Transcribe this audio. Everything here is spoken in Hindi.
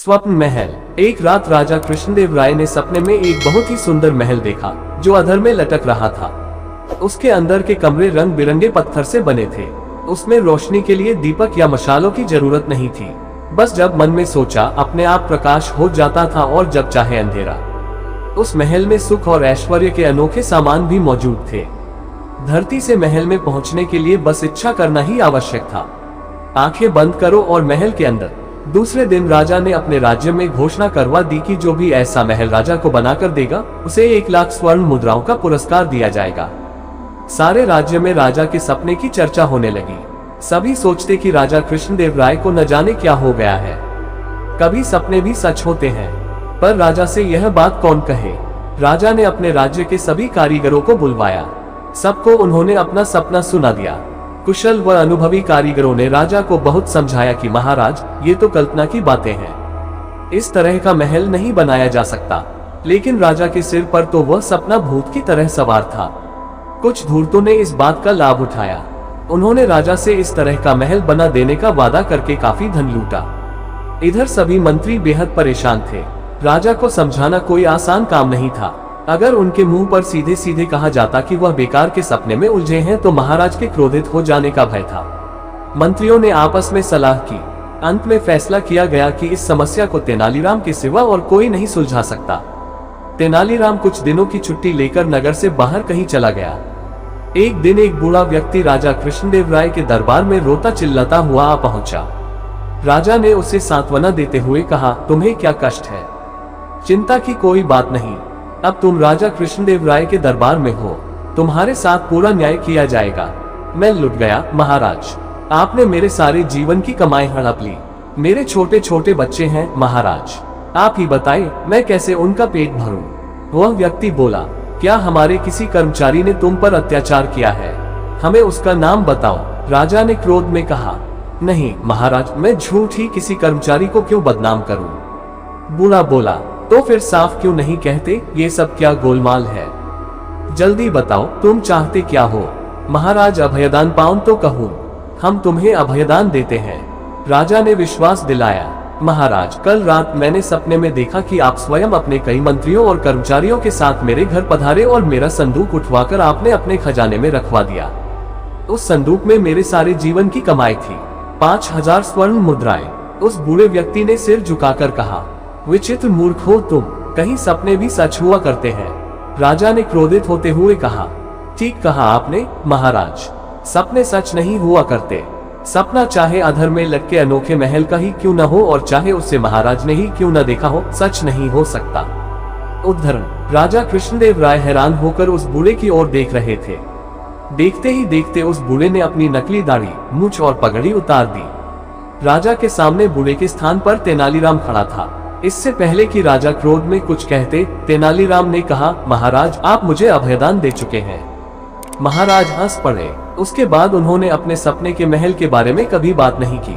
स्वप्न महल। एक रात राजा कृष्णदेव राय ने सपने में एक बहुत ही सुंदर महल देखा जो अधर में लटक रहा था। उसके अंदर के कमरे रंग बिरंगे पत्थर से बने थे। उसमें रोशनी के लिए दीपक या मशालों की जरूरत नहीं थी। बस जब मन में सोचा अपने आप प्रकाश हो जाता था और जब चाहे अंधेरा। उस महल में सुख और ऐश्वर्य के अनोखे सामान भी मौजूद थे। धरती से महल में पहुंचने के लिए बस इच्छा करना ही आवश्यक था। आंखें बंद करो और महल के अंदर। दूसरे दिन राजा ने अपने राज्य में घोषणा करवा दी कि जो भी ऐसा महल राजा को बनाकर देगा उसे 1 लाख स्वर्ण मुद्राओं का पुरस्कार दिया जाएगा। सारे राज्य में राजा के सपने की चर्चा होने लगी। सभी सोचते कि राजा कृष्णदेव राय को न जाने क्या हो गया है। कभी सपने भी सच होते हैं, पर राजा से यह बात कौन कहे। राजा ने अपने राज्य के सभी कारीगरों को बुलवाया। सबको उन्होंने अपना सपना सुना दिया। कुशल व अनुभवी कारीगरों ने राजा को बहुत समझाया कि महाराज, ये तो कल्पना की बातें हैं। इस तरह का महल नहीं बनाया जा सकता। लेकिन राजा के सिर पर तो वह सपना भूत की तरह सवार था। कुछ धूर्तों ने इस बात का लाभ उठाया। उन्होंने राजा से इस तरह का महल बना देने का वादा करके काफी धन लूटा। इधर सभी मंत्री बेहद परेशान थे। राजा को समझाना कोई आसान काम नहीं था। अगर उनके मुंह पर सीधे सीधे कहा जाता कि वह बेकार के सपने में उलझे हैं तो महाराज के क्रोधित हो जाने का भय था। मंत्रियों ने आपस में सलाह की। अंत में फैसला किया गया कि इस समस्या को तेनालीराम के सिवा और कोई नहीं सुलझा सकता। तेनालीराम कुछ दिनों की छुट्टी लेकर नगर से बाहर कहीं चला गया। एक दिन एक बूढ़ा व्यक्ति राजा कृष्णदेव राय के दरबार में रोता चिल्लाता हुआ आ पहुंचा। राजा ने उसे सांत्वना देते हुए कहा, तुम्हें क्या कष्ट है? चिंता की कोई बात नहीं। अब तुम राजा कृष्णदेव राय के दरबार में हो। तुम्हारे साथ पूरा न्याय किया जाएगा। मैं लुट गया महाराज। आपने मेरे सारे जीवन की कमाई हड़प ली। मेरे छोटे छोटे बच्चे हैं महाराज। आप ही बताएं मैं कैसे उनका पेट भरूं? वह व्यक्ति बोला, क्या हमारे किसी कर्मचारी ने तुम पर अत्याचार किया है? हमें उसका नाम बताओ। राजा ने क्रोध में कहा, नहीं महाराज, मैं झूठ ही किसी कर्मचारी को क्यों बदनाम करूं? बूढ़ा बोला, तो फिर साफ क्यों नहीं कहते? ये सब क्या गोलमाल है? जल्दी बताओ तुम चाहते क्या हो? महाराज, अभयदान पाऊं तो कहूं। हम तुम्हें अभयदान देते हैं। राजा ने विश्वास दिलाया, महाराज, कल रात मैंने सपने में देखा कि आप स्वयं अपने कई मंत्रियों और कर्मचारियों के साथ मेरे घर पधारे और मेरा संदूक उठवाकर आपने अपने खजाने में रखवा दिया। उस संदूक में मेरे सारे जीवन की कमाई थी, 5000 स्वर्ण मुद्राएं। उस बूढ़े व्यक्ति ने सिर झुकाकर कहा, विचित्र मूर्ख हो तुम, कहीं सपने भी सच हुआ करते हैं? राजा ने क्रोधित होते हुए कहा, ठीक कहा आपने महाराज, सपने सच नहीं हुआ करते। सपना चाहे अधर में लटके अनोखे महल का ही क्यों न हो और चाहे उसे महाराज ने ही क्यों न देखा हो, सच नहीं हो सकता। उद्धरण। राजा कृष्णदेव राय हैरान होकर उस बूढ़े की ओर देख रहे थे। देखते ही देखते उस बूढ़े ने अपनी नकली दाढ़ी, मूंछ और पगड़ी उतार दी। राजा के सामने बूढ़े के स्थान पर तेनालीराम खड़ा था। इससे पहले कि राजा क्रोध में कुछ कहते, तेनालीराम ने कहा, महाराज, आप मुझे अभयदान दे चुके हैं। महाराज हंस पड़े। उसके बाद उन्होंने अपने सपने के महल के बारे में कभी बात नहीं की।